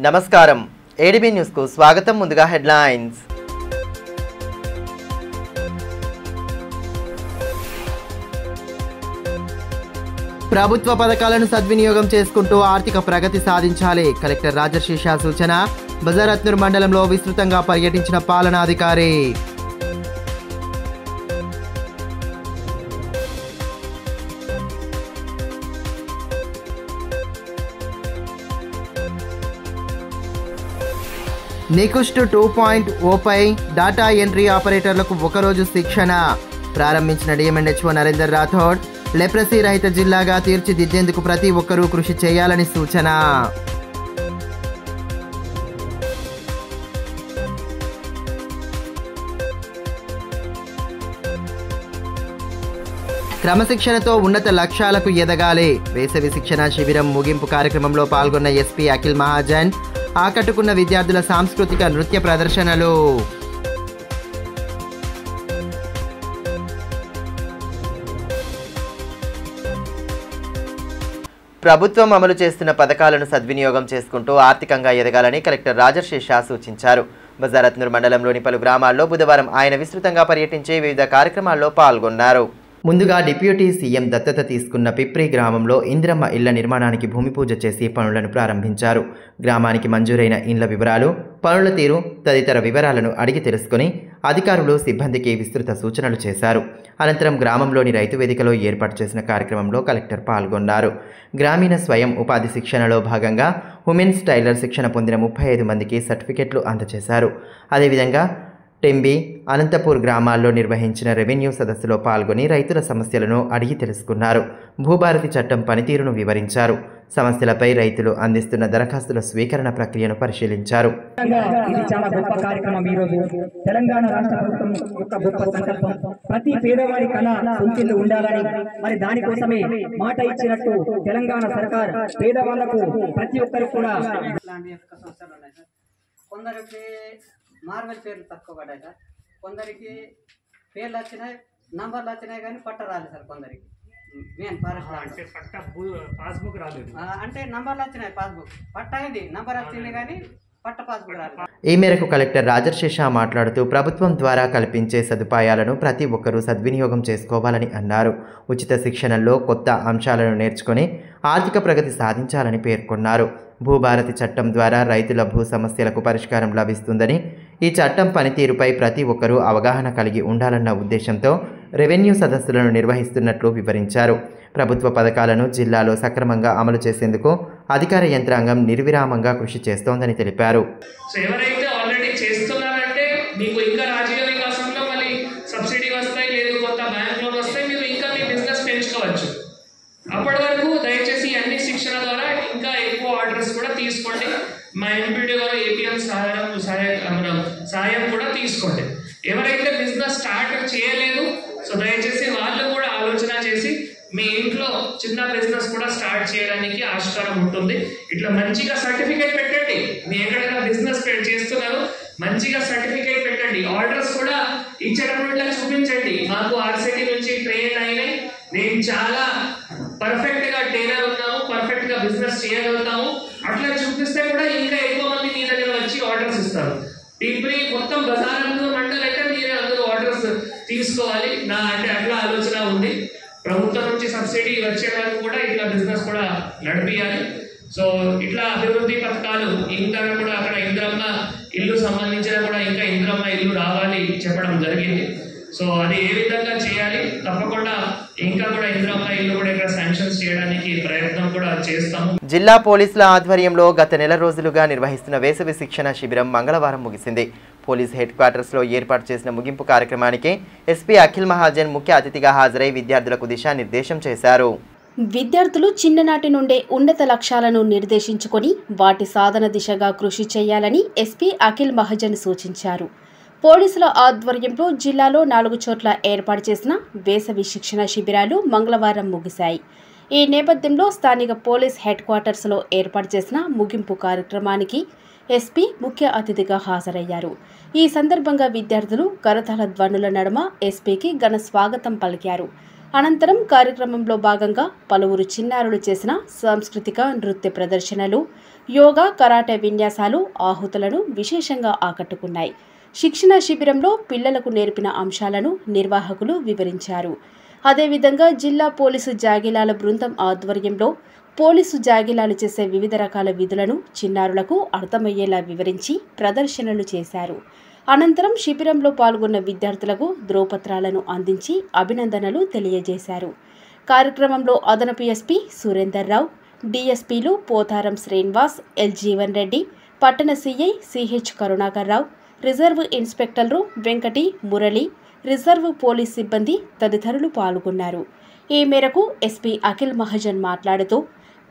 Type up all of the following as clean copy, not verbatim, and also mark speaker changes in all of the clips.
Speaker 1: నమస్కారం ADB news కు స్వాగతం. ముందుగా హెడ్లైన్స్. ప్రభుత్వ పథకాలను సద్వినియోగం చేసుకుంటూ ఆర్థిక ప్రగతి సాధించాలి. కలెక్టర్ రాజశేష సూచన. బజారత్నూర్ మండలంలో విస్తృతంగా పర్యటించిన పాలనాధికారి. నికుస్ట్ 2.0 పై డాటా ఎంట్రీ ఆపరేటర్లకు ఒకరోజు శిక్షణ ప్రారంభించిన డిఎంఎన్హెచ్ఓ నరేందర్ రాథోడ్. లెప్రసీ రహిత జిల్లాగా తీర్చిదిద్దేందుకు ప్రతి ఒక్కరూ కృషి చేయాలని సూచన. క్రమశిక్షణతో ఉన్నత లక్ష్యాలకు ఎదగాలి. వేసవి శిక్షణ శిబిరం ముగింపు కార్యక్రమంలో పాల్గొన్న ఎస్పీ అఖిల్ మహాజన్. ఆకట్టుకున్న విద్యార్థుల సాంస్కృతిక నృత్య ప్రదర్శనలు. ప్రభుత్వం అమలు చేస్తున్న పథకాలను సద్వినియోగం చేసుకుంటూ ఆర్థికంగా ఎదగాలని కలెక్టర్ రాజశేష సూచించారు. బజారత్నూర్ మండలంలోని పలు గ్రామాల్లో బుధవారం ఆయన విస్తృతంగా పర్యటించి వివిధ కార్యక్రమాల్లో పాల్గొన్నారు. ముందుగా డిప్యూటీ సీఎం దత్తత తీసుకున్న పిప్రి గ్రామంలో ఇందిరమ్మ ఇళ్ల నిర్మాణానికి భూమి పూజ చేసి పనులను ప్రారంభించారు. గ్రామానికి మంజూరైన ఇండ్ల వివరాలు, పనుల తీరు తదితర వివరాలను అడిగి తెలుసుకుని అధికారులు సిబ్బందికి విస్తృత సూచనలు చేశారు. అనంతరం గ్రామంలోని రైతు వేదికలో ఏర్పాటు చేసిన కార్యక్రమంలో కలెక్టర్ పాల్గొన్నారు. గ్రామీణ స్వయం ఉపాధి శిక్షణలో భాగంగా ఉమెన్స్ టైలర్ శిక్షణ పొందిన 35 మందికి సర్టిఫికెట్లు అందజేశారు. అదేవిధంగా టెంబి, అనంతపూర్ గ్రామాల్లో నిర్వహించిన రెవెన్యూ సదస్సులో పాల్గొని రైతుల సమస్యలను అడిగి తెలుసుకున్నారు. భూభారతి చట్టం పనితీరును వివరించారు. సమస్యలపై రైతులు అందిస్తున్న దరఖాస్తుల స్వీకరణ ప్రక్రియను పరిశీలించారు.
Speaker 2: తెలంగాణ రాష్ట్ర ప్రభుత్వం యొక్క గొప్ప సంకల్పం ప్రతి పేదవాడి కళ సొంతిల్లు ఉండాలని, మరి దానికోసమే మాట ఇచ్చినట్టు తెలంగాణ సర్కార్ పేదవాళ్లకు ప్రతి ఒక్కరికి కూడా
Speaker 3: కొందరికి మార్వెల్ పేర్లు తక్కువ పడ్డాయి సార్, కొందరికి పేర్లు వచ్చినాయి, నంబర్లు వచ్చినాయి కానీ పట్ట రాలేదు సార్. కొందరికి మెయిన్ పాస్బుక్ రాలేదు, అంటే నంబర్లు వచ్చినాయి, పాస్బుక్ పట్ట అయింది, నంబర్ వచ్చింది కానీ పట్ట పాస్బుక్ రాలేదు.
Speaker 1: ఈ మేరకు కలెక్టర్ రాజశేష మాట్లాడుతూ ప్రభుత్వం ద్వారా కల్పించే సదుపాయాలను ప్రతి ఒక్కరూ సద్వినియోగం చేసుకోవాలని అన్నారు. ఉచిత శిక్షణల్లో కొత్త అంశాలను నేర్చుకుని ఆర్థిక ప్రగతి సాధించాలని పేర్కొన్నారు. భూభారతి చట్టం ద్వారా రైతుల భూ సమస్యలకు పరిష్కారం లభిస్తుందని, ఈ చట్టం పనితీరుపై ప్రతి ఒక్కరూ అవగాహన కలిగి ఉండాలన్న ఉద్దేశంతో రెవెన్యూ సదస్సులను నిర్వహిస్తున్నట్లు వివరించారు. ప్రభుత్వ పథకాలను జిల్లాలో సక్రమంగా అమలు చేసేందుకు అధికార యంత్రాంగం నిర్విరామంగా కృషి చేస్తోందని తెలిపారు.
Speaker 4: ఎవరైతే ఆల్రెడీ చేస్తున్నారంటే మీకు ఇంకా రాజకీయ వికాసంలో మళ్ళీ సబ్సిడీ వస్తాయి, లేదు కొత్త బ్యాంక్ లోన్ వస్తాయి, మీరు ఇంకా మీ బిజినెస్ పెంచుకోవచ్చు. అప్పటి వరకు దయచేసి అన్ని శిక్షణ ద్వారా ఇంకా ఎక్కువ ఆర్డర్స్ కూడా తీసుకోండి. మా ఎంపీడీ గారు ఏపీఎం సహాయం కూడా తీసుకోండి. ఎవరైతే బిజినెస్ స్టార్ట్ చేయలేదు సో దయచేసి వాళ్ళు కూడా ఆలోచన చేసి మీ ఇంట్లో చిన్న బిజినెస్ కూడా స్టార్ట్ చేయడానికి ఆస్కారం ఉంటుంది. ఇట్లా మంచిగా సర్టిఫికేట్ పెట్టండి. మీ ఎక్కడైనా బిజినెస్ చేస్తున్నారు మంచిగా సర్టిఫికేట్ పెట్టండి. ఆర్డర్స్ కూడా ఇచ్చేటప్పుడు ఇట్లా చూపించండి, మాకు ఆర్సిటీ నుంచి ట్రైన్ అయినాయి, నేను చాలా పర్ఫెక్ట్ గా ట్రైనర్ ఉన్నాము, పర్ఫెక్ట్ గా బిజినెస్ చేయగలుగుతాము. అట్లా చూపిస్తే కూడా ఇంకా ఎక్కువ మంది మీ దగ్గర వచ్చి ఆర్డర్స్ ఇస్తారు. ఇప్పుడు మొత్తం బజార్లో మండలి అంటే మీరే అందరూ ఆర్డర్స్ తీసుకోవాలి. నా అంటే అట్లా ఆలోచన ఉంది. ప్రభుత్వం నుంచి సబ్సిడీ వచ్చే వరకు కూడా ఇట్లా బిజినెస్ కూడా నడిపియాలి. సో ఇట్లా అభివృద్ధి పథకాలు ఇంకా కూడా అక్కడ ఇందిరమ్మ ఇల్లు సంబంధించిన కూడా ఇంకా ఇందిరమ్మ ఇల్లు రావాలి చెప్పడం జరిగింది. సో అది ఏ విధంగా చేయాలి, తప్పకుండా ఇంకా కూడా ఇందిరమ్మ ఇల్లు కూడా ఇక్కడ శాంక్షన్స్ చేయడానికి ప్రయత్నం కూడా చేస్తాము.
Speaker 1: జిల్లా పోలీసుల ఆధ్వర్యంలో గత నెల రోజులుగా నిర్వహిస్తున్న వేసవి శిక్షణ శిబిరం మంగళవారం ముగిసింది. పోలీస్ హెడ్ క్వార్టర్స్లో ఏర్పాటు చేసిన ముగింపు కార్యక్రమానికి ఎస్పీ అఖిల్ మహాజన్ ముఖ్య అతిథిగా హాజరై విద్యార్థులకు దిశానిర్దేశం చేశారు.
Speaker 5: విద్యార్థులు చిన్ననాటి నుండే ఉన్నత లక్ష్యాలను నిర్దేశించుకొని వాటి సాధన దిశగా కృషి చేయాలని ఎస్పీ అఖిల్ మహాజన్ సూచించారు. పోలీసుల ఆధ్వర్యంలో జిల్లాలో 4 చోట్ల ఏర్పాటు చేసిన వేసవి శిక్షణ శిబిరాలు మంగళవారం ముగిశాయి. ఈ నేపథ్యంలో స్థానిక పోలీస్ హెడ్ క్వార్టర్స్లో ఏర్పాటు చేసిన ముగింపు కార్యక్రమానికి ఎస్పీ ముఖ్య అతిథిగా హాజరయ్యారు. ఈ సందర్భంగా విద్యార్థులు కరతాళ ధ్వనుల నడుమ ఎస్పీకి ఘన స్వాగతం పలికారు. అనంతరం కార్యక్రమంలో భాగంగా పలువురు చిన్నారులు చేసిన సాంస్కృతిక నృత్య ప్రదర్శనలు, యోగా, కరాటే విన్యాసాలు ఆహుతులను విశేషంగా ఆకట్టుకున్నాయి. శిక్షణ శిబిరంలో పిల్లలకు నేర్పిన అంశాలను నిర్వాహకులు వివరించారు. అదేవిధంగా జిల్లా పోలీసు జాగిలాల బృందం ఆధ్వర్యంలో పోలీసు జాగిలాలు చేసే వివిధ రకాల విధులను చిన్నారులకు అర్థమయ్యేలా వివరించి ప్రదర్శనలు చేశారు. అనంతరం శిబిరంలో పాల్గొన్న విద్యార్థులకు ధ్రువపత్రాలను అందించి అభినందనలు తెలియజేశారు. కార్యక్రమంలో అదనపు ఎస్పీ సురేందర్ రావు, డీఎస్పీలు పోతారం శ్రీనివాస్, ఎల్ జీవన్ రెడ్డి, పట్టణ CI CH Karunakar Rao, reserve ఇన్స్పెక్టర్లు వెంకటి, మురళి, రిజర్వ్ పోలీస్ సిబ్బంది తదితరులు పాల్గొన్నారు. ఈ మేరకు ఎస్పీ అఖిల్ మహాజన్ మాట్లాడుతూ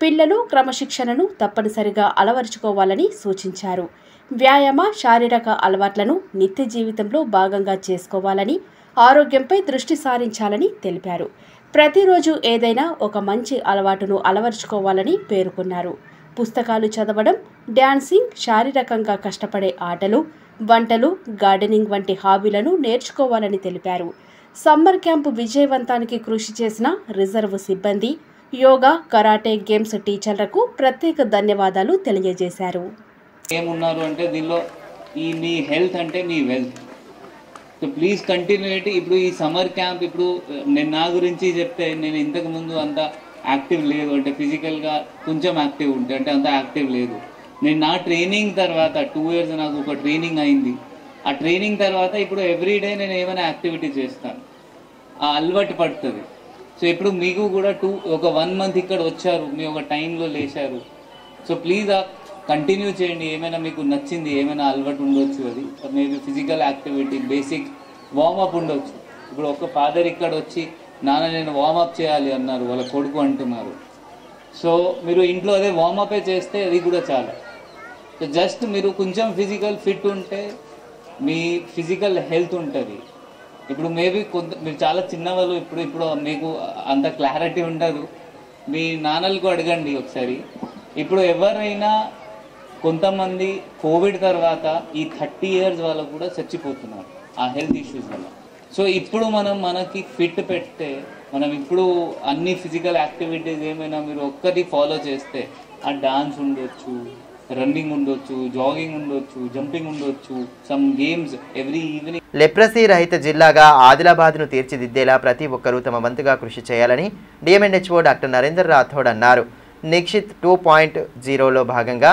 Speaker 5: పిల్లలు క్రమశిక్షణను తప్పనిసరిగా అలవరుచుకోవాలని సూచించారు. వ్యాయామ, శారీరక అలవాట్లను నిత్య జీవితంలో భాగంగా చేసుకోవాలని, ఆరోగ్యంపై దృష్టి సారించాలని తెలిపారు. ప్రతిరోజు ఏదైనా ఒక మంచి అలవాటును అలవరుచుకోవాలని పేర్కొన్నారు. పుస్తకాలు చదవడం, డ్యాన్సింగ్, శారీరకంగా కష్టపడే ఆటలు, వంటలు, గార్డెనింగ్ వంటి హాబీలను నేర్చుకోవాలని తెలిపారు. సమ్మర్ క్యాంపు విజయవంతానికి కృషి చేసిన రిజర్వ్ సిబ్బంది, యోగా, కరాటే, గేమ్స్ టీచర్లకు ప్రత్యేక ధన్యవాదాలు తెలియజేశారు.
Speaker 6: ఏమున్నారు అంటే దీనిలో మీ హెల్త్ అంటే మీ వెల్త్. So please continuity. ఇప్పుడు ఈ సమ్మర్ క్యాంప్, ఇప్పుడు నేను నా గురించి చెప్తే నేను ఇంతకు ముందు అంత యాక్టివ్ లేదు, అంటే ఫిజికల్గా కొంచెం యాక్టివ్ ఉంటే అంటే అంత యాక్టివ్ లేదు. నేను నా ట్రైనింగ్ తర్వాత 2 years నాకు ఒక ట్రైనింగ్ అయింది. ఆ ట్రైనింగ్ తర్వాత ఇప్పుడు ఎవ్రీడే నేను ఏమైనా యాక్టివిటీ చేస్తాను, ఆ అలవాటు పడుతుంది. సో ఇప్పుడు మీకు కూడా ఒక 1 month ఇక్కడ వచ్చారు, మీ ఒక టైంలో లేచారు. సో ప్లీజ్ కంటిన్యూ చేయండి. ఏమైనా మీకు నచ్చింది, ఏమైనా అలవాటు ఉండొచ్చు, అది maybe physical activity, basic warmup ఉండొచ్చు. ఇప్పుడు ఒక ఫాదర్ ఇక్కడ వచ్చి నాన్న నేను వార్మప్ చేయాలి అన్నారు, వాళ్ళ కొడుకు అంటున్నారు. సో మీరు ఇంట్లో అదే వార్మపే చేస్తే అది కూడా చాలా. సో జస్ట్ మీరు కొంచెం ఫిజికల్ ఫిట్ ఉంటే మీ ఫిజికల్ హెల్త్ ఉంటుంది. ఇప్పుడు మేబీ మీరు చాలా చిన్నవాళ్ళు, ఇప్పుడు మీకు అంత క్లారిటీ ఉండదు. మీ నాన్నలకు అడగండి ఒకసారి. ఇప్పుడు ఎవరైనా కొంతమంది కోవిడ్ తర్వాత ఈ 30 years వాళ్ళకు కూడా చచ్చిపోతున్నారు ఆ హెల్త్ ఇష్యూస్ వల్ల. సో ఇప్పుడు మనకి ఫిట్ పెడితే, మనం ఇప్పుడు అన్ని ఫిజికల్ యాక్టివిటీస్ ఏమైనా మీరు ఒక్కటి ఫాలో చేస్తే, ఆ డాన్స్ ఉండొచ్చు, రన్నింగ్ ఉండొచ్చు, జాగింగ్ ఉండొచ్చు, జంపింగ్ ఉండొచ్చు, some games every evening.
Speaker 1: Leprosy రహిత జిల్లాగా ఆదిలాబాద్ను తీర్చిదిద్దేలా ప్రతి ఒక్కరూ తమ వంతుగా కృషి చేయాలని డిఎంఎన్హెచ్ఓ డాక్టర్ నరేందర్ రాథోడ్ అన్నారు. నిక్షిత్ 2.0లో భాగంగా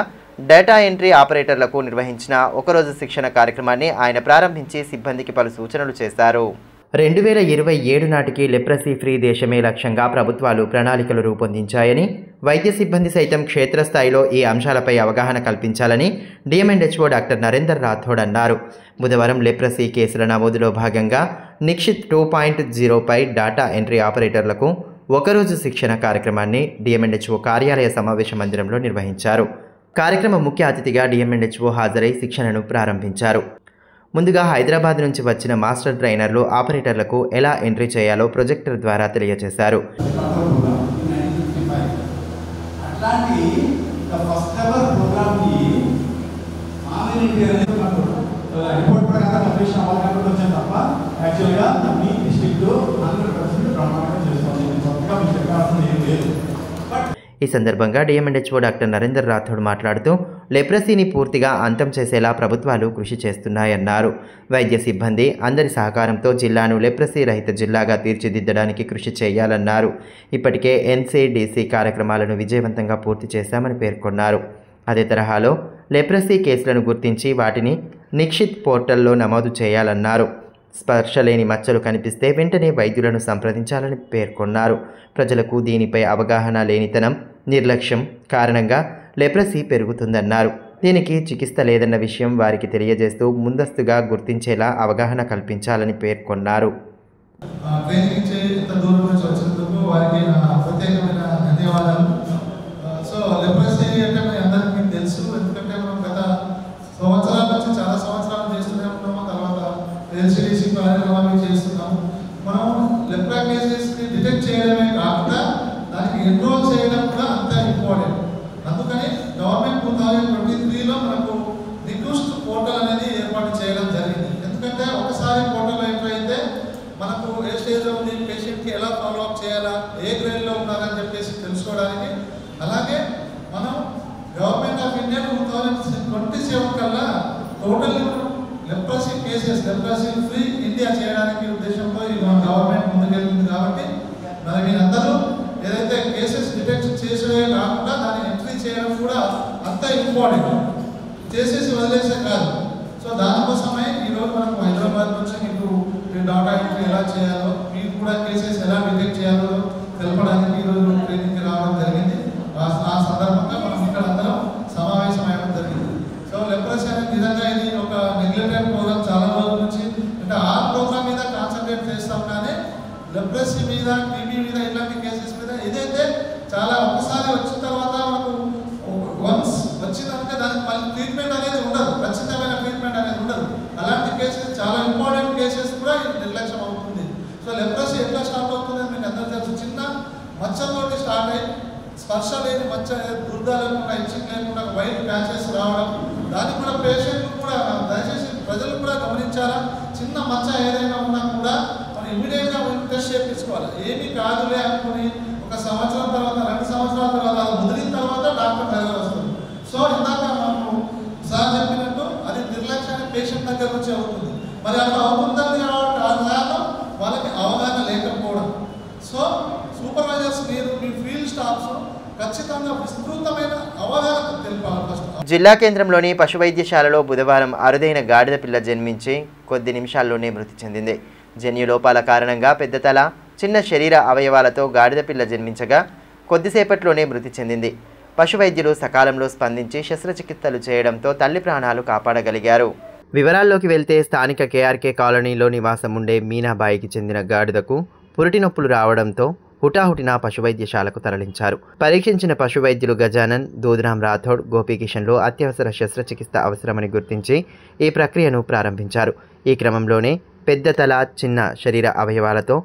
Speaker 1: డేటా ఎంట్రీ ఆపరేటర్లకు నిర్వహించిన ఒకరోజు శిక్షణ కార్యక్రమాన్ని ఆయన ప్రారంభించి సిబ్బందికి పలు సూచనలు చేశారు. 2027 నాటికి లెప్రసీ ఫ్రీ దేశమే లక్ష్యంగా ప్రభుత్వాలు ప్రణాళికలు రూపొందించాయని, వైద్య సిబ్బంది సైతం క్షేత్రస్థాయిలో ఈ అంశాలపై అవగాహన కల్పించాలని డిఎంఎన్హెచ్ఓ డాక్టర్ నరేందర్ రాథోడ్ అన్నారు. బుధవారం లెప్రసీ కేసుల నమోదులో భాగంగా నిక్షిత్ 2.0పై డేటా ఎంట్రీ ఆపరేటర్లకు ఒకరోజు శిక్షణ కార్యక్రమాన్ని డిఎంఎన్హెచ్ఓ కార్యాలయ సమావేశ మందిరంలో నిర్వహించారు. కార్యక్రమ ముఖ్య అతిథిగా డిఎంఎన్హెచ్ఓ హాజరై శిక్షణను ప్రారంభించారు. ముందుగా హైదరాబాద్ నుంచి వచ్చిన మాస్టర్ ట్రైనర్లు ఆపరేటర్లకు ఎలా ఎంట్రీ చేయాలో ప్రొజెక్టర్ ద్వారా తెలియజేశారు. ఈ సందర్భంగా డిఎంఎన్హెచ్ఓ డాక్టర్ నరేందర్ రాథోడ్ మాట్లాడుతూ లెప్రసీని పూర్తిగా అంతం చేసేలా ప్రభుత్వాలు కృషి చేస్తున్నాయన్నారు. వైద్య సిబ్బంది అందరి సహకారంతో జిల్లాను లెప్రసీ రహిత జిల్లాగా తీర్చిదిద్దడానికి కృషి చేయాలన్నారు. ఇప్పటికే ఎన్సీడీసీ కార్యక్రమాలను విజయవంతంగా పూర్తి చేశామని పేర్కొన్నారు. అదే తరహాలో లెప్రసీ కేసులను గుర్తించి వాటిని నిక్షిత్ పోర్టల్లో నమోదు చేయాలన్నారు. స్పర్శ లేని మచ్చలు కనిపిస్తే వెంటనే వైద్యులను సంప్రదించాలని పేర్కొన్నారు. ప్రజలకు దీనిపై అవగాహన లేనితనం, నిర్లక్ష్యం కారణంగా లెప్రసీ పెరుగుతుందన్నారు. దీనికి చికిత్స లేదన్న విషయం వారికి తెలియజేస్తూ ముందస్తుగా గుర్తించేలా అవగాహన కల్పించాలని పేర్కొన్నారు.
Speaker 7: ఎన్సీడీసీ కార్యక్రమాలు చేస్తున్నాము. మనం లెప్రా కేసెస్ని డిటెక్ట్ చేయడమే కాకుండా దానికి ఎన్రోల్ చేయడం కూడా అంత ఇంపార్టెంట్. అందుకని గవర్నమెంట్ 2023లో మనకు నికృష్ట్ పోర్టల్ అనేది ఏర్పాటు చేయడం జరిగింది. ఎందుకంటే ఒకసారి పోర్టల్ ఎంటర్ అయితే మనకు ఏ స్టేజ్లో ఉంది, పేషెంట్కి ఎలా ఫాలో పర్ఫామ్ చేయాలా, ఏ గ్రేడ్లో ఉన్నారని చెప్పేసి తెలుసుకోవడానికి. అలాగే మనం గవర్నమెంట్ ఆఫ్ ఇండియా 2027 కల్లా total leprosy cases, leprosy free India చేయడానికి ఉద్దేశంతో ఈ గవర్నమెంట్ ముందుకెళ్తుంది. కాబట్టి మరి మీరందరూ ఏదైతే కేసెస్ డిటెక్ట్ చేసే కాకుండా దాన్ని ఎంట్రీ చేయడం కూడా అంత ఇంపార్టెంట్, చేసేసి వదిలేసే కాదు. సో దానికోసమే ఈరోజు మనకు హైదరాబాద్ నుంచి మీకు డాటా ఎంట్రీ ఎలా చేయాలో, మీకు కూడా కేసెస్ ఎలా డిటెక్ట్ చేయాలో తెలపడానికి ఈరోజు ట్రైనింగ్కి రావడం జరిగింది. ఆ సందర్భంగా మనం ఇక్కడ అందరం సమావేశం అయ్యడం జరిగింది. సో లెప్రసీ అనేది నిజంగా ఇది ఒక నెగ్లెక్టెడ్ ప్రోగ్రామ్. చాలా రోజుల నుంచి అంటే ఆ ప్రోగ్రామ్ మీద కాన్సన్ట్రేట్ చేస్తాం, కానీ లెప్రసీ మీద, టీబీ మీద, ఇలాంటి కేసెస్ మీద ఏదైతే చాలా ఒకసారి వచ్చిన తర్వాత మనకు వన్స్ వచ్చిందంటే దానికి మళ్ళీ ట్రీట్మెంట్ అనేది ఉండదు, ఖచ్చితమైన ట్రీట్మెంట్ అనేది ఉండదు. అలాంటి కేసెస్ చాలా ఇంపార్టెంట్ కేసెస్ కూడా నిర్లక్ష్యం అవుతుంది. సో లెప్రసీ ఎట్లా స్టార్ట్ అవుతుంది అని మీకు అందరూ తెలుసు. చిన్న మచ్చలతోటి స్టార్ట్ అయ్యి స్పర్శ లేని మచ్చ, దుర్ద లేకుండా, ఇచ్చింగ్ లేకుండా వైట్ ప్యాచెస్ రావడం, దానికి కూడా పేషెంట్లు కూడా దయచేసి ప్రజలు కూడా గమనించాలా. చిన్న మచ్చ ఏదైనా ఉన్నా కూడా మనం ఇమీడియట్గా టెస్ట్ చేయించుకోవాలి. ఏమీ కాదులే అనుకుని 1 సంవత్సరం తర్వాత, 2 సంవత్సరాల తర్వాత, అది ముదిరిన తర్వాత డాక్టర్ దగ్గర వస్తుంది. సో ఇందాక మనకు సార్ చెప్పినట్టు అది నిర్లక్ష్యాన్ని పేషెంట్ దగ్గర నుంచి అవుతుంది. మరి అట్లా అవుతుందని కారణం వాళ్ళకి అవగాహన లేకపోవడం. సో సూపర్వైజర్స్, మీరు మీ ఫీల్డ్ స్టాఫ్స్ ఖచ్చితంగా విస్తృతమైన అవగాహన తెలిపాలి. ఫస్ట్
Speaker 1: జిల్లా కేంద్రంలోని పశు వైద్యశాలలో బుధవారం అరుదైన గాడిద పిల్ల జన్మించి కొద్ది నిమిషాల్లోనే మృతి చెందింది. జన్యు లోపాల కారణంగా పెద్ద తల, చిన్న శరీర అవయవాలతో గాడిద పిల్ల జన్మించగా కొద్దిసేపట్లోనే మృతి చెందింది. పశు వైద్యులు సకాలంలో స్పందించి శస్త్రచికిత్సలు చేయడంతో తల్లి ప్రాణాలు కాపాడగలిగారు. వివరాల్లోకి వెళ్తే స్థానిక కేఆర్కే కాలనీలో నివాసం ఉండే మీనాబాయికి చెందిన గాడిదకు పురిటి నొప్పులు రావడంతో హుటాహుటిన పశువైద్యశాలకు తరలించారు. పరీక్షించిన పశువైద్యులు గజానన్, దూద్రామ్ రాథోడ్, గోపీకిషన్లో అత్యవసర శస్త్రచికిత్స అవసరమని గుర్తించి ఈ ప్రక్రియను ప్రారంభించారు. ఈ క్రమంలోనే పెద్ద తల, చిన్న శరీర అవయవాలతో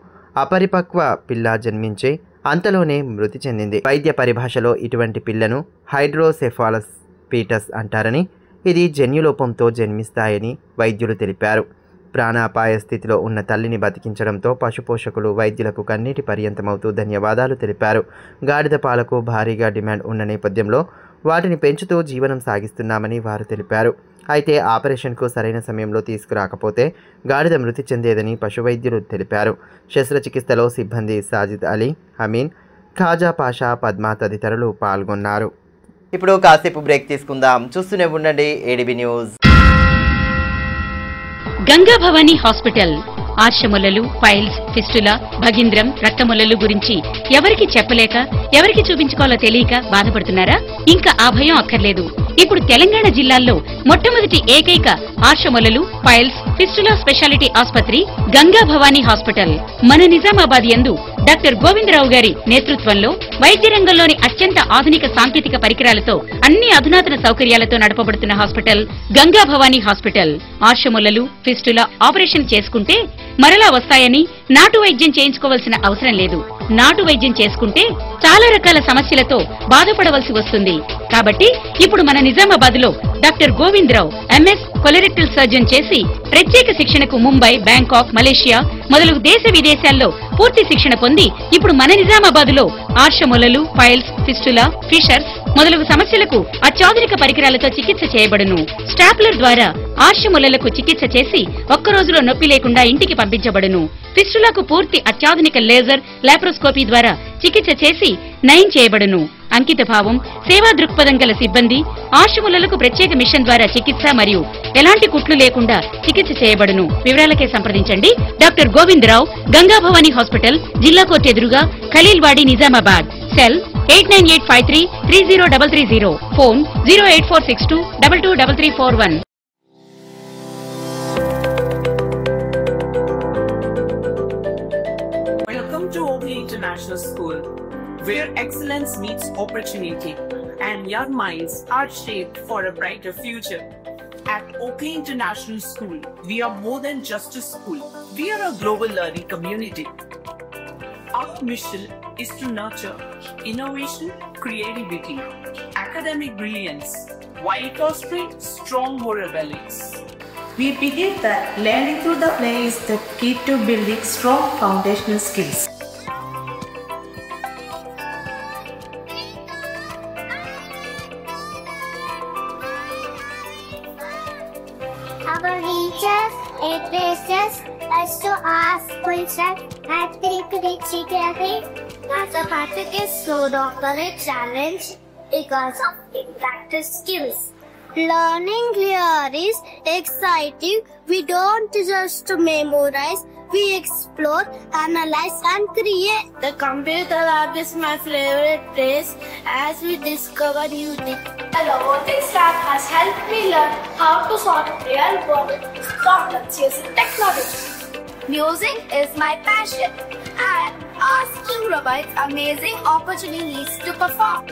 Speaker 1: అపరిపక్వ పిల్ల జన్మించి అంతలోనే మృతి చెందింది. వైద్య పరిభాషలో ఇటువంటి పిల్లను హైడ్రోసెఫాలస్ పీటస్ అంటారని, ఇది జన్యులోపంతో జన్మిస్తాయని వైద్యులు తెలిపారు. ప్రాణాపాయ స్థితిలో ఉన్న తల్లిని బతికించడంతో పశుపోషకులు వైద్యులకు కన్నీటి పర్యంతమవుతూ ధన్యవాదాలు తెలిపారు. గాడిద పాలకు భారీగా డిమాండ్ ఉన్న నేపథ్యంలో వాటిని పెంచుతూ జీవనం సాగిస్తున్నామని వారు తెలిపారు. అయితే ఆపరేషన్కు సరైన సమయంలో తీసుకురాకపోతే గాడిద మృతి చెందేదని పశువైద్యులు తెలిపారు. శస్త్రచికిత్సలో సిబ్బంది సాజిద్ అలీ, అమీన్, ఖాజా పాషా, పద్మ తదితరులు పాల్గొన్నారు. ఇప్పుడు కాసేపు బ్రేక్ తీసుకుందాం. చూస్తూనే ఉండండి ADB news.
Speaker 8: Ganga Bhavani hospital ఆశ్రమలలు, పైల్స్, ఫిస్టులా, భగింద్రం, రక్తములలు గురించి ఎవరికి చెప్పలేక, ఎవరికి చూపించుకోవాలో తెలియక బాధపడుతున్నారా? ఇంకా ఆ భయం అక్కర్లేదు. ఇప్పుడు తెలంగాణ జిల్లాల్లో మొట్టమొదటి ఏకైక ఆశ్రమలలు, పైల్స్, ఫిస్టులా స్పెషాలిటీ ఆసుపత్రి గంగా భవానీ హాస్పిటల్ మన నిజామాబాద్ యందు డాక్టర్ గోవిందరావు గారి నేతృత్వంలో వైద్య రంగంలోని అత్యంత ఆధునిక సాంకేతిక పరికరాలతో అన్ని అధునాతన సౌకర్యాలతో నడపబడుతున్న హాస్పిటల్ గంగా భవానీ హాస్పిటల్. ఆశ్రమలలు, ఫిస్టులా ఆపరేషన్ చేసుకుంటే మరలా వస్తాయని నాటు వైద్యం చేయించుకోవాల్సిన అవసరం లేదు. నాటు వైద్యం చేసుకుంటే చాలా రకాల సమస్యలతో బాధపడవలసి వస్తుంది. కాబట్టి ఇప్పుడు మన నిజామాబాద్ లో doctor Govindarao MS colorectal surgeon చేసి ప్రత్యేక శిక్షణకు ముంబై, బ్యాంకాక్, మలేషియా మొదలగు దేశ విదేశాల్లో పూర్తి శిక్షణ పొంది ఇప్పుడు మన నిజామాబాద్ లో ఆర్షమొలలు, పైల్స్, ఫిస్టులా, ఫిషర్స్ మొదలగు సమస్యలకు అత్యాధునిక పరికరాలతో చికిత్స చేయబడును. స్టాప్లర్ ద్వారా ఆర్షమొలలకు చికిత్స చేసి ఒక్క రోజులో నొప్పి లేకుండా ఇంటికి పంపించబడును. ఫిస్టులాకు పూర్తి అత్యాధునిక లేజర్, లాప్రోస్కోపీ ద్వారా చికిత్స చేసి నయం చేయబడును. అంకిత భావం, సేవా దృక్పథం గల సిబ్బంది, ఆశ్రములకు ప్రత్యేక మిషన్ ద్వారా చికిత్స మరియు ఎలాంటి కుట్లు లేకుండా చికిత్స చేయబడును. వివరాలకే సంప్రదించండి డాక్టర్ గోవిందరావు, గంగా భవానీ హాస్పిటల్, జిల్లా కోర్టు ఎదురుగా, Khaleelwadi, Nizamabad. Cell 8985330330, phone 08462223341.
Speaker 9: Welcome to Oakley International School, where excellence meets opportunity and young minds are shaped for a brighter future. At Oakley International School, we are more than just a school. We are a global learning community. Our mission is to nurture innovation, creativity, academic brilliance, while fostering strong moral values.
Speaker 10: We believe that learning through the play is the key to building strong foundational skills.
Speaker 11: first is to ask myself, I think the Patrick is so a challenge because of practice skills. Learning here is exciting. We don't just memorize, we explore, analyze and create. The computer lab is my favorite place as we discover new things. The robotics lab has helped me learn how to solve real world problems using technology. Music is my passion and asking provides amazing opportunities to perform.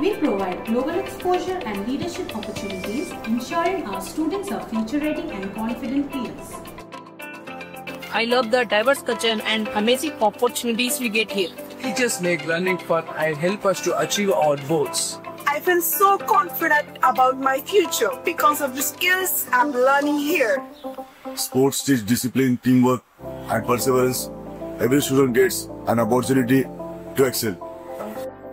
Speaker 12: We provide global exposure and leadership opportunities, ensuring our students are future-ready and confident peers.
Speaker 13: I love the diverse culture and amazing opportunities we get here.
Speaker 14: Teachers make learning fun and help us to achieve our goals.
Speaker 9: I feel so confident about my future because of the skills I'm learning here.
Speaker 15: Sports teach discipline, teamwork, and perseverance. Every student gets an opportunity to excel.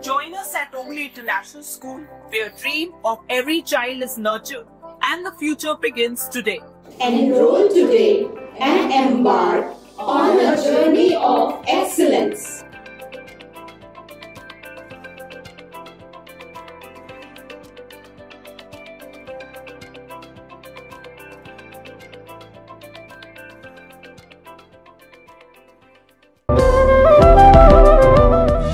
Speaker 9: Join us at Ogli International School, where dream of every child is nurtured and the future begins today.
Speaker 16: Enroll today and embark on a journey of excellence.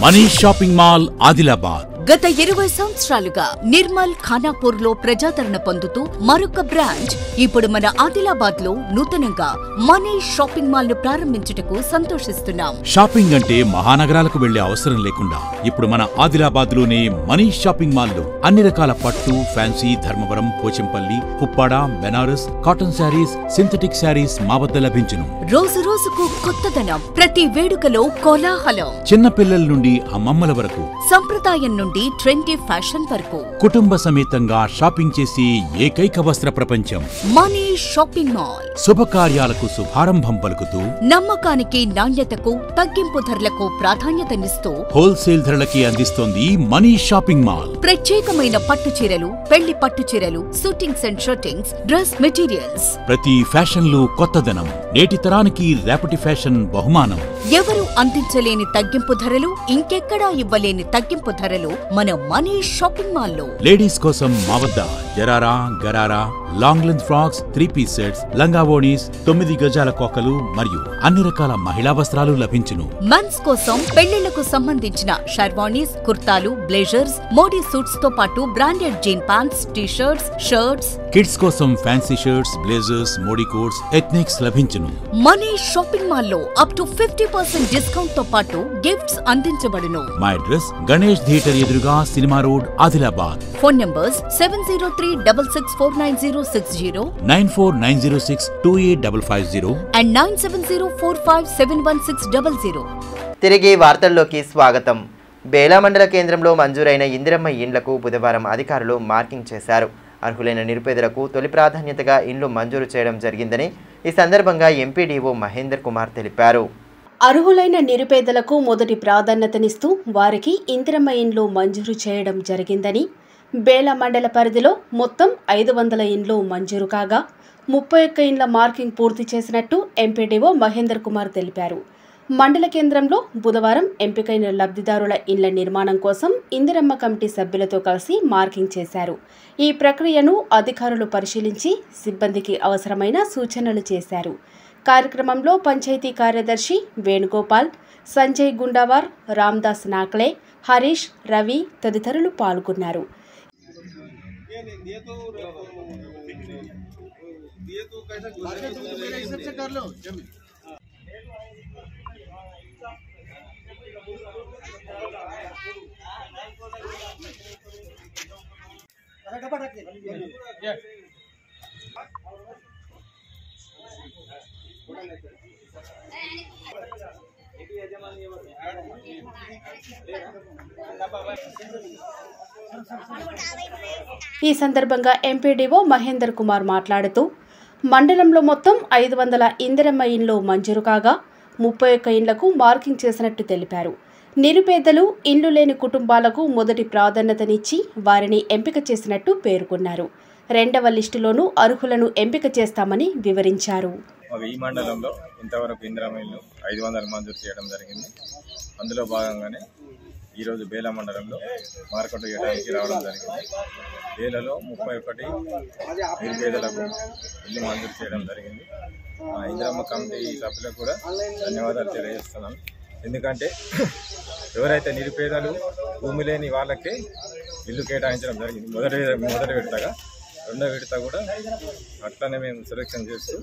Speaker 17: Money shopping mall Adilabad
Speaker 18: గత 20 సంవత్సరాలుగా నిర్మల్ ఖానాపూర్ లో ప్రజాదరణ పొందుతూ మరొక branch ఇప్పుడు మన ఆదిలాబాద్ లో నూతనంగా మనీ షాపింగ్ మాల్ ను ప్రారంభించుటకు సంతోషిస్తున్నాం.
Speaker 17: షాపింగ్ అంటే మహానగరాలకు వెళ్లే అవసరం లేకుండా ఇప్పుడు మన ఆదిలాబాద్ లోనే మనీ షాపింగ్ మాల్ లో అన్ని రకాల పట్టు, fancy, Dharmavaram, Pochampally, Puppada, Banaras, cotton saris, synthetic saris మా వద్ద లభించును.
Speaker 18: రోజు రోజుకు కొత్తదనం, ప్రతి వేడుకలో కోలాహలం.
Speaker 17: చిన్న పిల్లల నుండి అమ్మమ్మల వరకు,
Speaker 18: సంప్రదాయం నుండి ట్రెండీ ఫ్యాషన్ వరకు
Speaker 17: కుటుంబ సమేతంగా షాపింగ్ చేసి ఏకైక వస్త్ర ప్రపంచం
Speaker 18: మనీ షాపింగ్ మాల్.
Speaker 17: శుభకార్యాలకు శుభారంభం పలుకుతూ,
Speaker 18: నమ్మకానికి, నాణ్యతకు, తగ్గింపు ధరలకు ప్రాధాన్యతనిస్తూ
Speaker 17: హోల్సేల్ ధరలకి అందిస్తోంది మనీ షాపింగ్ మాల్.
Speaker 18: ప్రత్యేకమైన పట్టు చీరలు, పెళ్లి పట్టు చీరలు, shootings and shirtings, dress materials.
Speaker 17: ప్రతి ఫ్యాషన్ లో కొత్తదనం, నేటి తరానికి రేపటి ఫ్యాషన్ బహుమానం.
Speaker 18: ఎవరు అందించలేని తగ్గింపు ధరలు, ఇంకెక్కడా ఇవ్వలేని తగ్గింపు ధరలు మన మనీ షాపింగ్ మాల్ లో.
Speaker 17: లేడీస్ కోసం మా వద్ద జరారా, gharara, long length frocks, 3-piece sets, లంగావోణీస్, 9 గజాల కోకలు మరియు అన్ని రకాల మహిళా వస్త్రాలు లభించును.
Speaker 18: మెన్స్ కోసం పెళ్లిళ్లకు సంబంధించిన షర్వాణీస్, కుర్తాలు, బ్లేజర్స్, మోడీ సూట్స్ తో పాటు branded jean pants, T-shirts, shirts.
Speaker 17: Kids కోసం fancy shirts, blazers, Modi coats, ethnics లభించును.
Speaker 18: మనీ షాపింగ్ మాల్ లో అప్ టు 50% డిస్కౌంట్ తో పాటు గిఫ్ట్స్ అందించబడును.
Speaker 17: మా అడ్రస్ గణేష్ థియేటర్ ఎదురుగా, cinema road, Adilabad.
Speaker 18: Phone numbers 7036649060,
Speaker 17: 9490628550
Speaker 18: and 9704571600.
Speaker 1: తిరిగి వార్తల్లోకి స్వాగతం. బేలా మండల కేంద్రంలో మంజూరైన ఇందిరమ్మ ఇండ్లకు బుధవారం అధికారులు మార్కింగ్ చేశారు. అర్హులైన నిరుపేదలకు తొలి ప్రాధాన్యతగా ఇండ్లు మంజూరు చేయడం జరిగిందని ఈ సందర్భంగా ఎంపీడీఓ మహేందర్ కుమార్ తెలిపారు.
Speaker 5: అర్హులైన నిరుపేదలకు మొదటి ప్రాధాన్యతనిస్తూ వారికి ఇందిరమ్మ ఇండ్లు మంజూరు చేయడం జరిగిందని, బేలా మండల పరిధిలో మొత్తం 500 ఇండ్లు మంజూరు కాగా 31 ఇండ్ల మార్కింగ్ పూర్తి చేసినట్టు ఎంపీడీఓ మహేందర్ కుమార్ తెలిపారు. మండల కేంద్రంలో బుధవారం ఎంపికైన లబ్ధిదారుల ఇండ్ల నిర్మాణం కోసం ఇందిరమ్మ కమిటీ సభ్యులతో కలిసి మార్కింగ్ చేశారు. ఈ ప్రక్రియను అధికారులు పరిశీలించి సిబ్బందికి అవసరమైన సూచనలు చేశారు. కార్యక్రమంలో పంచాయతీ కార్యదర్శి వేణుగోపాల్, సంజయ్ గుండావార్, రామ్దాస్ నాక్లే, హరీష్, రవి తదితరులు పాల్గొన్నారు. ఈ సందర్భంగా ఎంపీడీఓ మహేందర్ కుమార్ మాట్లాడుతూ, మండలంలో మొత్తం 500 ఇందిరమ్మ ఇండ్లు మంజూరు కాగా 31 ఇండ్లకు మార్కింగ్ చేసినట్టు తెలిపారు. నిరుపేదలు, ఇండ్లు లేని కుటుంబాలకు మొదటి ప్రాధాన్యతనిచ్చి వారిని ఎంపిక చేసినట్టు పేర్కొన్నారు. 2వ లిస్టులోనూ అర్హులను ఎంపిక చేస్తామని వివరించారు.
Speaker 19: ఈ మండలంలో ఇంతవరకు ఇందిరమ్మ ఇల్లు 500 మంజూరు చేయడం జరిగింది. అందులో భాగంగానే ఈరోజు బేలా మండలంలో మార్కెట్ చేయడానికి రావడం జరిగింది. బేలలో 31 నిరుపేదలకు ఇల్లు మంజూరు చేయడం జరిగింది. ఇందిరమ్మ కమిటీ సభ్యులకు కూడా ధన్యవాదాలు తెలియజేస్తున్నాను. ఎందుకంటే ఎవరైతే నిరుపేదలు భూమి లేని వాళ్ళకే ఇల్లు కేటాయించడం జరిగింది. మొదటి విడతగా, రెండో విడత కూడా అట్లనే మేము సెలెక్షన్ చేస్తూ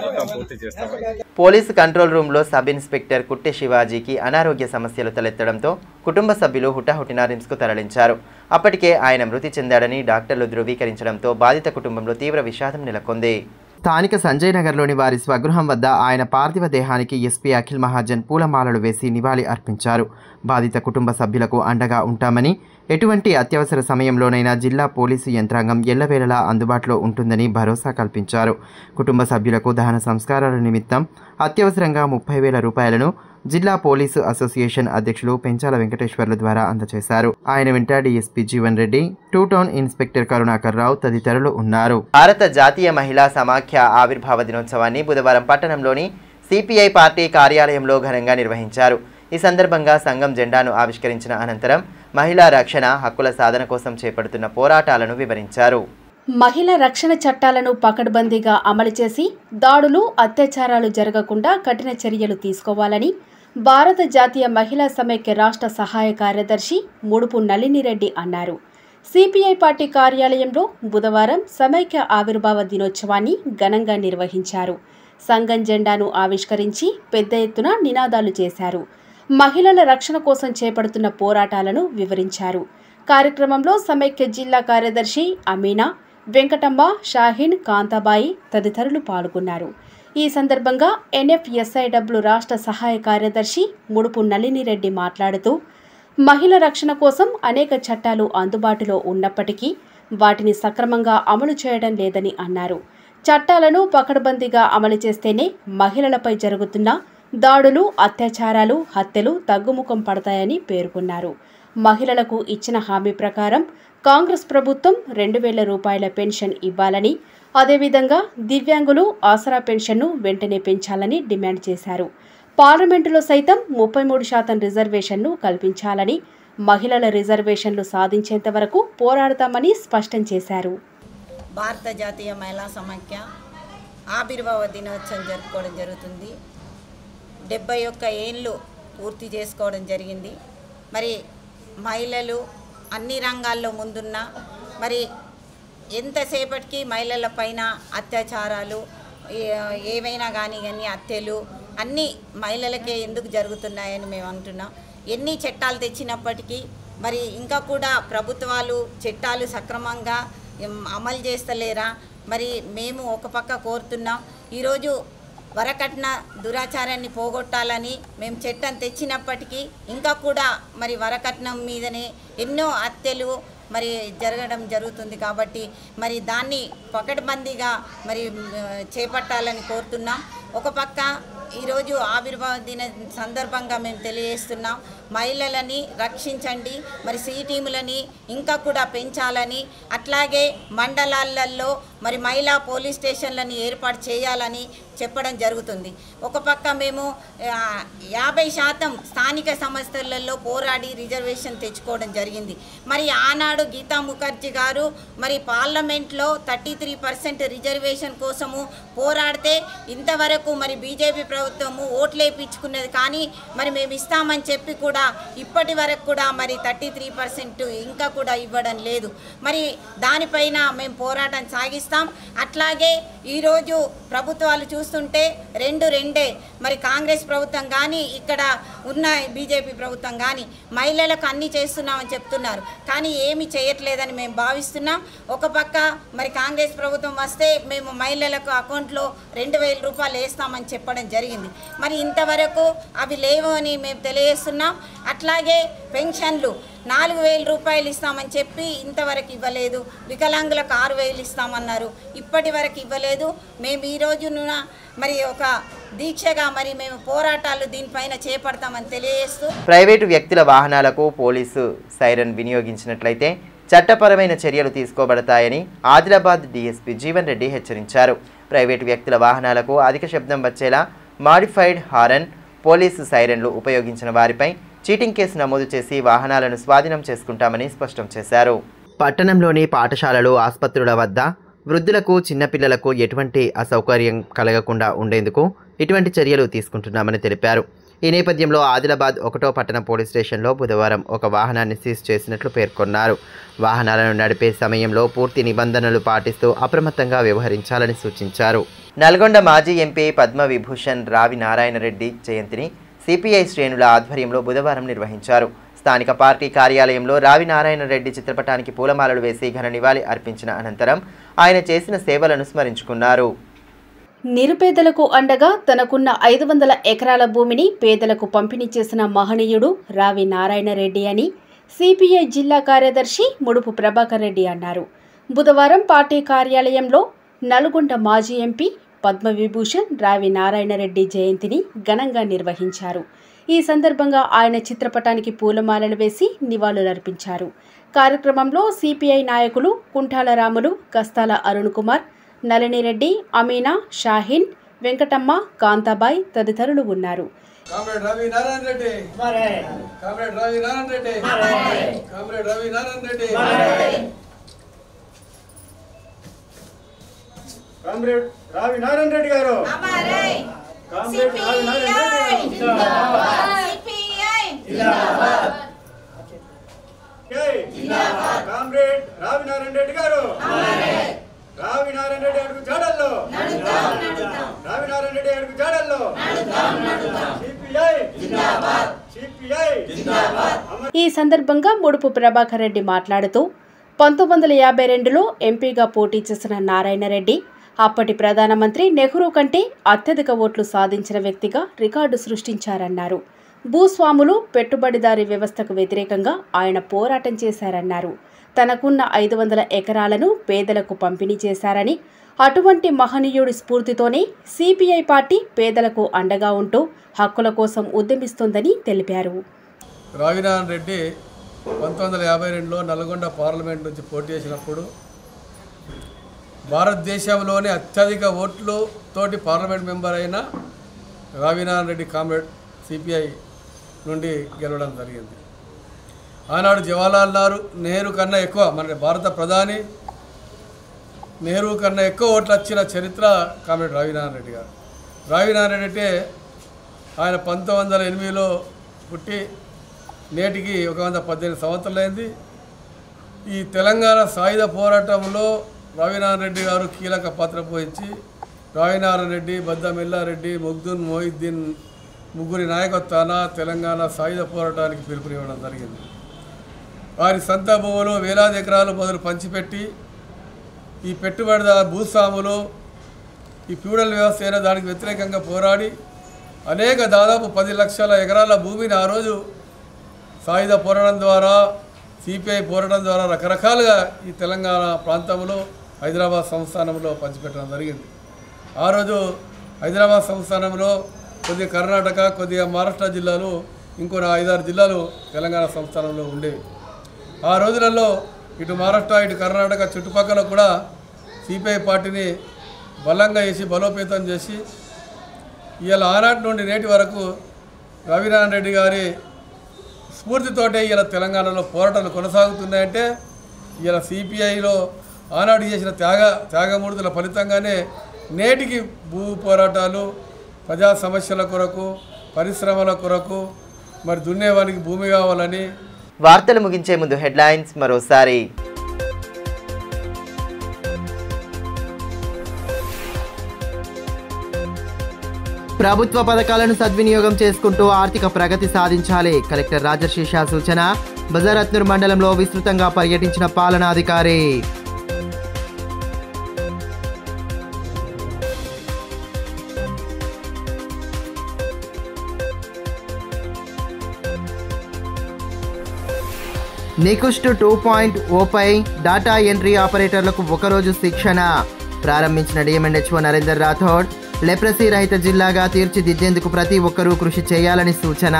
Speaker 19: మొత్తం పూర్తి చేస్తామని.
Speaker 1: పోలీసు కంట్రోల్ రూమ్లో సబ్ ఇన్స్పెక్టర్ కుట్టె శివాజీకి అనారోగ్య సమస్యలు తలెత్తడంతో కుటుంబ సభ్యులు హుటాహుటిన రిమ్స్కు తరలించారు. అప్పటికే ఆయన మృతి చెందాడని డాక్టర్లు ధృవీకరించడంతో బాధిత కుటుంబంలో తీవ్ర విషాదం నెలకొంది. స్థానిక సంజయ్ నగర్లోని వారి స్వగృహం వద్ద ఆయన పార్థివ దేహానికి ఎస్పీ అఖిల్ మహాజన్ పూలమాలలు వేసి నివాళి అర్పించారు. బాధిత కుటుంబ సభ్యులకు అండగా ఉంటామని, ఎటువంటి అత్యవసర సమయంలోనైనా జిల్లా పోలీసు యంత్రాంగం ఎల్లవేళలా అందుబాటులో ఉంటుందని భరోసా కల్పించారు. కుటుంబ సభ్యులకు దహన సంస్కారాల నిమిత్తం అత్యవసరంగా 30,000 రూపాయలను జిల్లా పోలీసు అసోసియేషన్ అధ్యక్షులు పెంచాల వెంకటేశ్వర్ల ద్వారా అందజేశారు. ఆయన వెంట DSP Jeevan Reddy, 2 town inspector Karunakar Rao తదితరులు ఉన్నారు. భారత జాతీయ మహిళా సమాఖ్య ఆవిర్భావ దినోత్సవాన్ని బుధవారం పట్టణంలోని సిపిఐ పార్టీ కార్యాలయంలో ఘనంగా నిర్వహించారు. ఈ సందర్భంగా సంఘం జెండాను ఆవిష్కరించిన అనంతరం మహిళా రక్షణ హక్కుల సాధన కోసం చేపడుతున్న పోరాటాలను వివరించారు.
Speaker 5: మహిళా రక్షణ చట్టాలను పకడ్బందీగా అమలు చేసి దాడులు, అత్యాచారాలు జరగకుండా కఠిన చర్యలు తీసుకోవాలని భారత జాతీయ మహిళా సమైక్య రాష్ట్ర సహాయ కార్యదర్శి ముడుపు నళినిరెడ్డి అన్నారు. సిపిఐ పార్టీ కార్యాలయంలో బుధవారం సమైక్య ఆవిర్భావ దినోత్సవాన్ని ఘనంగా నిర్వహించారు. సంఘం జెండాను ఆవిష్కరించి పెద్ద ఎత్తున నినాదాలు చేశారు. మహిళల రక్షణ కోసం చేపడుతున్న పోరాటాలను వివరించారు. కార్యక్రమంలో సమైక్య జిల్లా కార్యదర్శి అమీనా, వెంకటమ్మ, షాహీన్, కాంతాబాయి తదితరులు పాల్గొన్నారు. ఈ సందర్భంగా NFSIW రాష్ట్ర సహాయ కార్యదర్శి ముడుపు నళినిరెడ్డి మాట్లాడుతూ, మహిళల రక్షణ కోసం అనేక చట్టాలు అందుబాటులో ఉన్నప్పటికీ వాటిని సక్రమంగా అమలు చేయడం లేదని అన్నారు. చట్టాలను పకడ్బందీగా అమలు చేస్తేనే మహిళలపై జరుగుతున్న దాడులు, అత్యాచారాలు, హత్యలు తగ్గుముఖం పడతాయని పేర్కొన్నారు. మహిళలకు ఇచ్చిన హామీ ప్రకారం కాంగ్రెస్ ప్రభుత్వం 2,000 రూపాయల పెన్షన్ ఇవ్వాలని, అదేవిధంగా దివ్యాంగులు ఆసరా పెన్షన్ను వెంటనే పెంచాలని డిమాండ్ చేశారు. పార్లమెంటులో సైతం 33% రిజర్వేషన్ను కల్పించాలని, మహిళల రిజర్వేషన్లు సాధించేంత వరకు పోరాడతామని స్పష్టం చేశారు.
Speaker 20: భారత జాతీయ మహిళా సమైక్య ఆవిర్భావ దినోత్సవం జరుపుకోవడం జరుగుతుంది. 71 ఏళ్ళు పూర్తి చేసుకోవడం జరిగింది. మరి మహిళలు అన్ని రంగాల్లో ముందున్న, మరి ఎంతసేపటికి మహిళల పైన అత్యాచారాలు ఏవైనా కానీ హత్యలు అన్నీ మహిళలకే ఎందుకు జరుగుతున్నాయని మేము అంటున్నాం. ఎన్ని చట్టాలు తెచ్చినప్పటికీ మరి ఇంకా కూడా ప్రభుత్వాలు చట్టాలు సక్రమంగా అమలు చేస్తలేరా? మరి మేము ఒక పక్క కోరుతున్నాం, ఈరోజు వరకట్న దురాచారాన్ని పోగొట్టాలని మేము చట్టం తెచ్చినప్పటికీ ఇంకా కూడా మరి వరకట్నం మీదనే ఎన్నో హత్యలు మరి జరగడం జరుగుతుంది. కాబట్టి మరి దాన్ని పకడ్బందీగా మరి చేపట్టాలని కోరుతున్నాం. ఒక పక్క ఈరోజు ఆవిర్భావ దిన సందర్భంగా మేము తెలియజేస్తున్నాం, మహిళలని రక్షించండి, మరి సి టీములని ఇంకా కూడా పెంచాలని, అట్లాగే మండలాలలో మరి మహిళా పోలీస్ స్టేషన్లని ఏర్పాటు చేయాలని చెప్పడం జరుగుతుంది. ఒక పక్క మేము 50% స్థానిక సంస్థలలో పోరాడి రిజర్వేషన్ తెచ్చుకోవడం జరిగింది. మరి ఆనాడు గీతా ముఖర్జీ గారు మరి పార్లమెంట్లో 33% రిజర్వేషన్ కోసము పోరాడితే ఇంతవరకు మరి బీజేపీ ప్రభుత్వము ఓట్లేపించుకున్నది, కానీ మరి మేము ఇస్తామని చెప్పి కూడా ఇప్పటి వరకు కూడా మరి 33% ఇంకా కూడా ఇవ్వడం లేదు. మరి దానిపైన మేము పోరాటం సాగిస్తాం. అట్లాగే ఈరోజు ప్రభుత్వాలు చూస్తుంటే రెండే మరి కాంగ్రెస్ ప్రభుత్వం కానీ ఇక్కడ ఉన్న బీజేపీ ప్రభుత్వం కానీ మహిళలకు అన్నీ చేస్తున్నామని చెప్తున్నారు, కానీ ఏమి చేయట్లేదని మేము భావిస్తున్నాం. ఒక పక్క మరి కాంగ్రెస్ ప్రభుత్వం వస్తే మేము మహిళలకు అకౌంట్లో 2,000 రూపాయలు వేస్తామని చెప్పడం జరిగింది. మరి ఇంతవరకు అవి లేవు అని మేము తెలియజేస్తున్నాం. అట్లాగే పెన్షన్లు 4,000 రూపాయలు ఇస్తామని చెప్పి ఇంతవరకు ఇవ్వలేదు. వికలాంగులకు 6,000 ఇస్తామన్నారు, ఇప్పటి వరకు ఇవ్వలేదు. మేము ఈ రోజున మరి ఒక దీక్షగా మరి మేము పోరాటాలు దీనిపైన చేపడతామని తెలియజేస్తూ,
Speaker 1: ప్రైవేటు వ్యక్తుల వాహనాలకు పోలీసు సైరన్ వినియోగించినట్లయితే చట్టపరమైన చర్యలు తీసుకోబడతాయని ఆదిలాబాద్ డీఎస్పీ జీవన్ రెడ్డి హెచ్చరించారు. ప్రైవేటు వ్యక్తుల వాహనాలకు అధిక శబ్దం వచ్చేలా మాడిఫైడ్ హారన్, పోలీసు సైరన్లు ఉపయోగించిన వారిపై చీటింగ్ కేసు నమోదు చేసి వాహనాలను స్వాధీనం చేసుకుంటామని స్పష్టం చేశారు. పట్టణంలోని పాఠశాలలు, ఆసుపత్రుల వద్ద వృద్ధులకు, చిన్నపిల్లలకు ఎటువంటి అసౌకర్యం కలగకుండా ఉండేందుకు ఇటువంటి చర్యలు తీసుకుంటున్నామని తెలిపారు. ఈ నేపథ్యంలో ఆదిలాబాద్ 1వ పట్టణ పోలీస్ స్టేషన్లో బుధవారం ఒక వాహనాన్ని సీజ్ చేసినట్లు పేర్కొన్నారు. వాహనాలను నడిపే సమయంలో పూర్తి నిబంధనలు పాటిస్తూ అప్రమత్తంగా వ్యవహరించాలని సూచించారు. నల్గొండ మాజీ ఎంపీ పద్మవిభూషణ్ రావి నారాయణ రెడ్డి జయంతిని సిపిఐ శ్రేణుల ఆధ్వర్యంలో బుధవారం నిర్వహించారు. స్థానిక పార్టీ కార్యాలయంలో రావి నారాయణ రెడ్డి చిత్రపటానికి పూలమాలలు వేసి ఘన నివాళి అర్పించిన అనంతరం ఆయన చేసిన సేవలను స్మరించుకున్నారు.
Speaker 5: నిరుపేదలకు అండగా తనకున్న 500 ఎకరాల భూమిని పేదలకు పంపిణీ చేసిన మహనీయుడు రావి నారాయణ రెడ్డి అని సిపిఐ జిల్లా కార్యదర్శి ముడుపు ప్రభాకర్ రెడ్డి అన్నారు. బుధవారం పార్టీ కార్యాలయంలో నల్గొండ మాజీ ఎంపీ పద్మవిభూషణ్ రావి నారాయణ రెడ్డి జయంతిని ఘనంగా నిర్వహించారు. ఈ సందర్భంగా ఆయన చిత్రపటానికి పూలమాలలు వేసి నివాళులర్పించారు. కార్యక్రమంలో సిపిఐ నాయకులు కుంఠాల రాములు, కస్తాల అరుణ్ కుమార్, నళినిరెడ్డి, అమీనా, షాహీన్, వెంకటమ్మ, కాంతాబాయ్ తదితరులు ఉన్నారు.
Speaker 21: రావి నారాయణ రెడ్డి గారు
Speaker 5: ఈ సందర్భంగా ముడుపు ప్రభాకర్ రెడ్డి మాట్లాడుతూ 1952లో ఎంపీగా పోటీ చేసిన నారాయణ రెడ్డి అప్పటి ప్రధానమంత్రి నెహ్రూ కంటే అత్యధిక ఓట్లు సాధించిన వ్యక్తిగా రికార్డు సృష్టించారన్నారు. భూస్వాములు, పెట్టుబడిదారీ వ్యవస్థకు వ్యతిరేకంగా ఆయన పోరాటం చేశారన్నారు. తనకున్న 500 ఎకరాలను పేదలకు పంపిణీ చేశారని, అటువంటి మహనీయుడి స్ఫూర్తితోనే సిపిఐ పార్టీ పేదలకు అండగా ఉంటూ హక్కుల కోసం ఉద్యమిస్తోందని తెలిపారు.
Speaker 22: రావినారాయణ రెడ్డి 1952లో నల్గొండ పార్లమెంట్ నుంచి పోటీ చేసినప్పుడు భారతదేశంలోనే అత్యధిక ఓట్లు తోటి పార్లమెంట్ మెంబర్ అయిన రావినారాయణ రెడ్డి కామ్రేడ్ సిపిఐ నుండి గెలవడం జరిగింది. ఆనాడు జవహర్లాల్ నెహ్రూ కన్నా ఎక్కువ, మన భారత ప్రధాని నెహ్రూ కన్నా ఎక్కువ ఓట్లు వచ్చిన చరిత్ర కామ్రేడ్ రావినారాయణ రెడ్డి గారు. రావినారాయణ రెడ్డి అంటే ఆయన 1908లో పుట్టి నేటికి 118 సంవత్సరాలైంది. ఈ తెలంగాణ సాయుధ పోరాటంలో రావినారాయణ రెడ్డి గారు కీలక పాత్ర పోయించి రావినారాయణ రెడ్డి, బద్దమెల్లారెడ్డి, మొగ్దున్ మొయిద్దీన్ ముగ్గురి నాయకత్వాన తెలంగాణ సాయుధ పోరాటానికి పిలుపునివ్వడం జరిగింది. వారి సొంత భూములు వేలాది ఎకరాలు మొదలు పంచిపెట్టి ఈ పెట్టుబడిదారు భూస్వాములు ఈ ఫ్యూడల్ వ్యవస్థ అయిన దానికి వ్యతిరేకంగా పోరాడి దాదాపు 10 లక్షల ఎకరాల భూమిని ఆ రోజు సాయుధ పోరాటం ద్వారా, సిపిఐ పోరాటం ద్వారా రకరకాలుగా ఈ తెలంగాణ ప్రాంతంలో హైదరాబాద్ సంస్థానంలో పంచిపెట్టడం జరిగింది. ఆ రోజు హైదరాబాద్ సంస్థానంలో కొద్దిగా కర్ణాటక, కొద్దిగా మహారాష్ట్ర జిల్లాలు, ఇంకో 5-6 జిల్లాలు తెలంగాణ సంస్థానంలో ఉండేవి. ఆ రోజులలో ఇటు మహారాష్ట్ర, ఇటు కర్ణాటక చుట్టుపక్కల కూడా సిపిఐ పార్టీని బలంగా వేసి బలోపేతం చేసి ఇవాళ ఆనాటి నుండి నేటి వరకు రావినారాయణ రెడ్డి గారి స్ఫూర్తితోటే ఇలా తెలంగాణలో పోరాటాలు కొనసాగుతున్నాయంటే ఇలా సిపిఐలో ఆనాడు చేసిన త్యాగమూర్తుల ఫలితంగానే నేటికి భూ పోరాటాలు, ప్రజా సమస్యల కొరకు, పరిశ్రమల కొరకు, మరి దున్నేవానికి భూమి కావాలని.
Speaker 1: వార్తలు ముగించే ముందు హెడ్లైన్స్ మరోసారి. ప్రభుత్వ పథకాలను సద్వినియోగం చేసుకుంటూ ఆర్థిక ప్రగతి సాధించాలి. కలెక్టర్ రాజర్షి సూచన. బజారత్నూర్ మండలంలో విస్తృతంగా పర్యటించిన పాలనాధికారి. నికుస్ట్ 2.0 పై డాటా ఎంట్రీ ఆపరేటర్లకు ఒకరోజు శిక్షణ ప్రారంభించిన డిఎంఎన్హెచ్ఓ నరేందర్ రాథోడ్. లెప్రసీ రహిత జిల్లాగా తీర్చిదిద్దేందుకు ప్రతి ఒక్కరూ కృషి చేయాలని సూచన.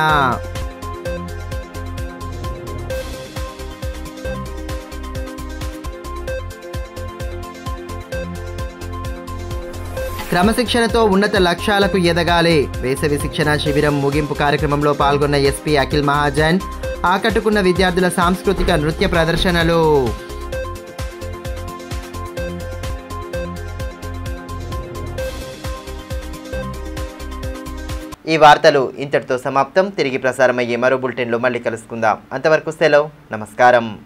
Speaker 1: క్రమశిక్షణతో ఉన్నత లక్ష్యాలకు ఎదగాలి. వేసవి శిక్షణ శిబిరం ముగింపు కార్యక్రమంలో పాల్గొన్న ఎస్పీ అఖిల్ మహాజన్. ఆకట్టుకున్న విద్యార్థుల సాంస్కృతిక నృత్య ప్రదర్శనలు. ఈ వార్తలు ఇంతటితో సమాప్తం. తిరిగి ప్రసారమయ్యే మరో బులెటిన్లో మళ్ళీ కలుసుకుందాం. అంతవరకు సెలవు. నమస్కారం.